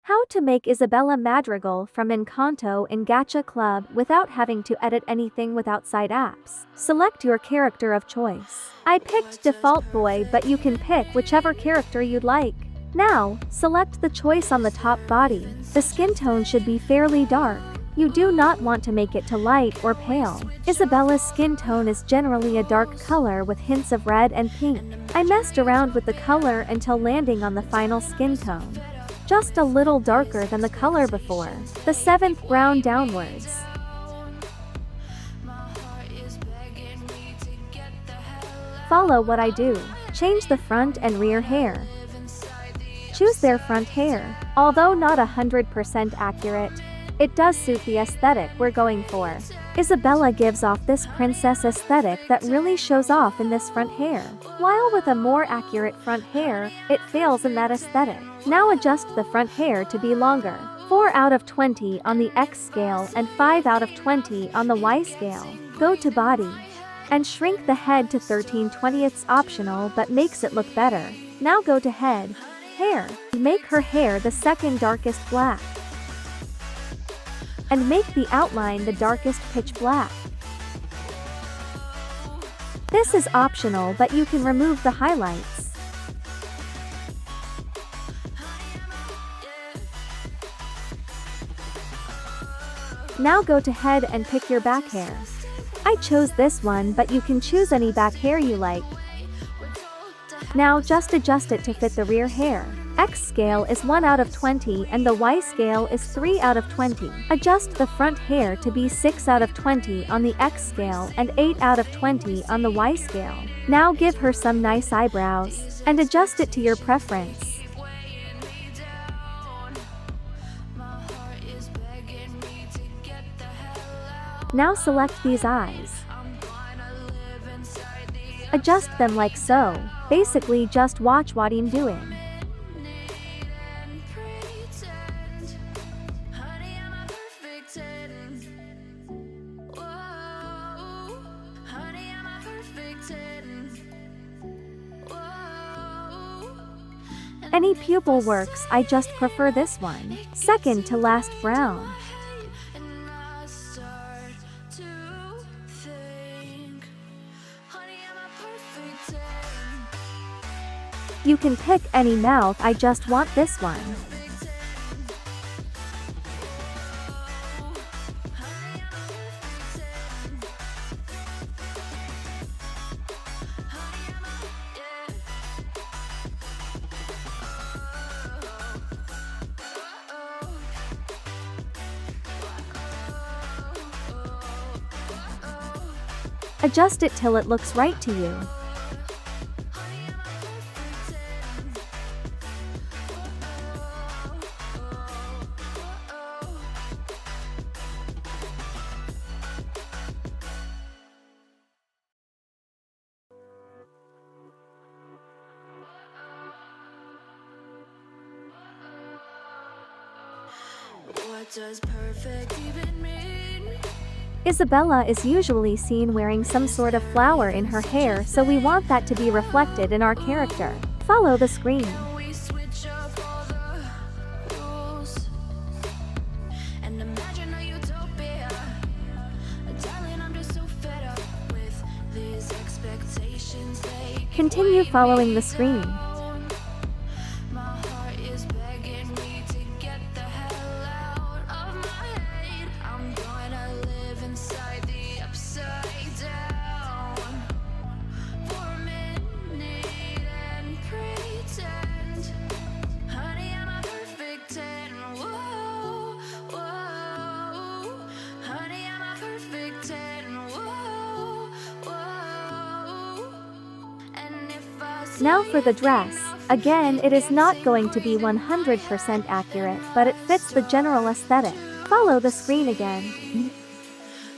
How to make Isabella Madrigal from Encanto in Gacha Club without having to edit anything with outside apps. Select your character of choice. I picked default boy, but you can pick whichever character you'd like. Now, select the choice on the top body. The skin tone should be fairly dark. You do not want to make it to light or pale. Isabella's skin tone is generally a dark color with hints of red and pink. I messed around with the color until landing on the final skin tone. Just a little darker than the color before. The 7th brown downwards. Follow what I do. Change the front and rear hair. Choose their front hair. Although not 100% accurate, it does suit the aesthetic we're going for. Isabella gives off this princess aesthetic that really shows off in this front hair. While with a more accurate front hair, it fails in that aesthetic. Now adjust the front hair to be longer. 4 out of 20 on the X scale and 5 out of 20 on the Y scale. Go to body. And shrink the head to 13/20 optional but makes it look better. Now go to head. Hair. Make her hair the second darkest black. And make the outline the darkest pitch black. This is optional, but you can remove the highlights. Now go to head and pick your back hair. I chose this one, but you can choose any back hair you like. Now just adjust it to fit the rear hair. X scale is 1 out of 20 and the Y scale is 3 out of 20. Adjust the front hair to be 6 out of 20 on the X scale and 8 out of 20 on the Y scale. Now give her some nice eyebrows, and adjust it to your preference. Now select these eyes. Adjust them like so. Basically just watch what I'm doing. Any pupil works, I just prefer this one. Second to last brown. You can pick any mouth, I just want this one. Adjust it till it looks right to you. What does perfect even mean? Isabella is usually seen wearing some sort of flower in her hair, so we want that to be reflected in our character. Follow the screen. We switch up all the rules and imagine a utopia. Darling, I'm just so fed up with these expectations. Continue following the screen. My heart is begging me to get the hell out of my head. I'm gonna live inside the upside down for a minute and pretend, honey, I'm a perfect 10. Whoa, whoa, honey, I'm a perfect 10. Whoa, whoa. And if I Now for the dress. Again, it is not going to be 100% accurate, but it fits the general aesthetic. Follow the screen again.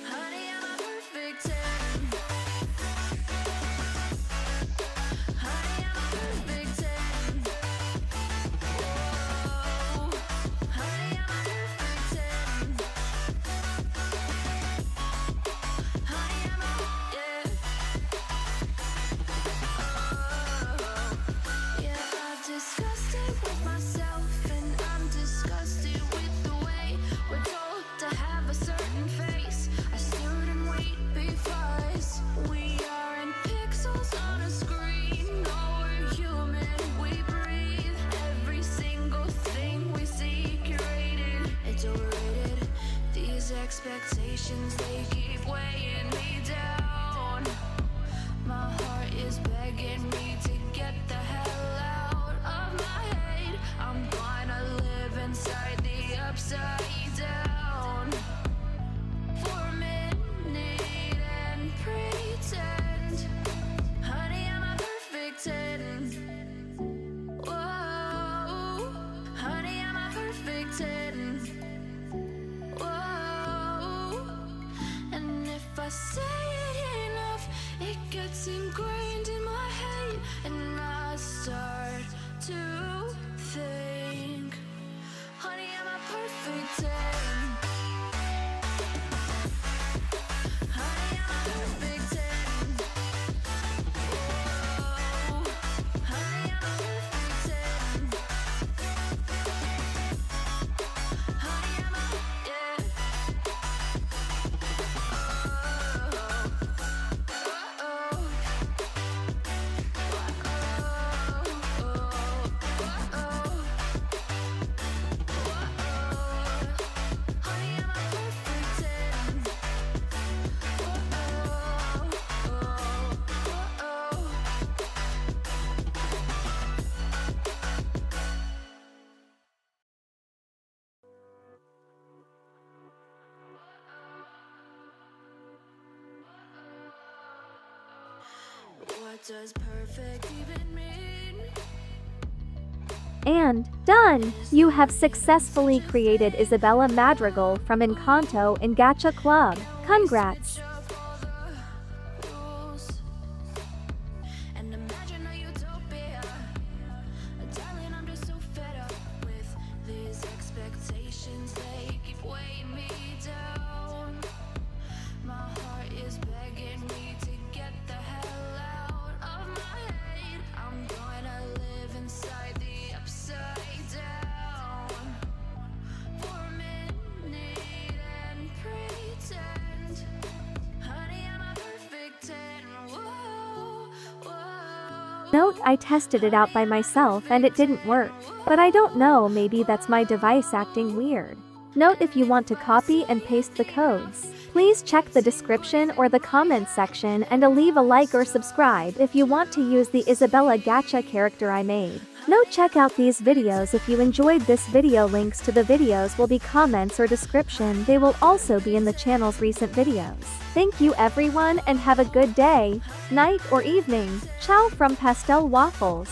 honey, I'm a perfect 10. Honey, I'm a perfect 10. Whoa, honey, I'm a perfect 10. Honey, I'm a, yeah. Yeah, I've discussed it with myself and I'm disgusted. expectations, they keep weighing me down. My heart is begging me to get the hell out of my head. I'm gonna live inside the upside down for a minute and pretend, honey, I'm a perfect 10. Whoa, honey, I'm a perfect 10. Whoa, and if I say it enough, it gets ingrained in my head, and I start to think, honey, I'm a perfect 10. Honey, I'm a perfect 10. Whoa, honey, I'm a perfect 10. Honey, I'm a, yeah. What does perfect even mean? And done! You have successfully created Isabella Madrigal from Encanto in Gacha Club. Congrats! And imagine a utopia. Darling, I'm just so fed up with these expectations. They keep weighing me down. My heart is begging me to get the hell out of my head. I'm gonna live inside the upside down for a minute and pretend, honey, I'm a perfect 10. Whoa, whoa. Note, I tested it out by myself and it didn't work. But I don't know, maybe that's my device acting weird. Note, if you want to copy and paste the codes, please check the description or the comments section and leave a like or subscribe if you want to use the Isabella Gacha character I made. Note, check out these videos if you enjoyed this video. Links to the videos will be comments or description. They will also be in the channel's recent videos. Thank you everyone and have a good day, night or evening. Ciao from Pastel Waffles.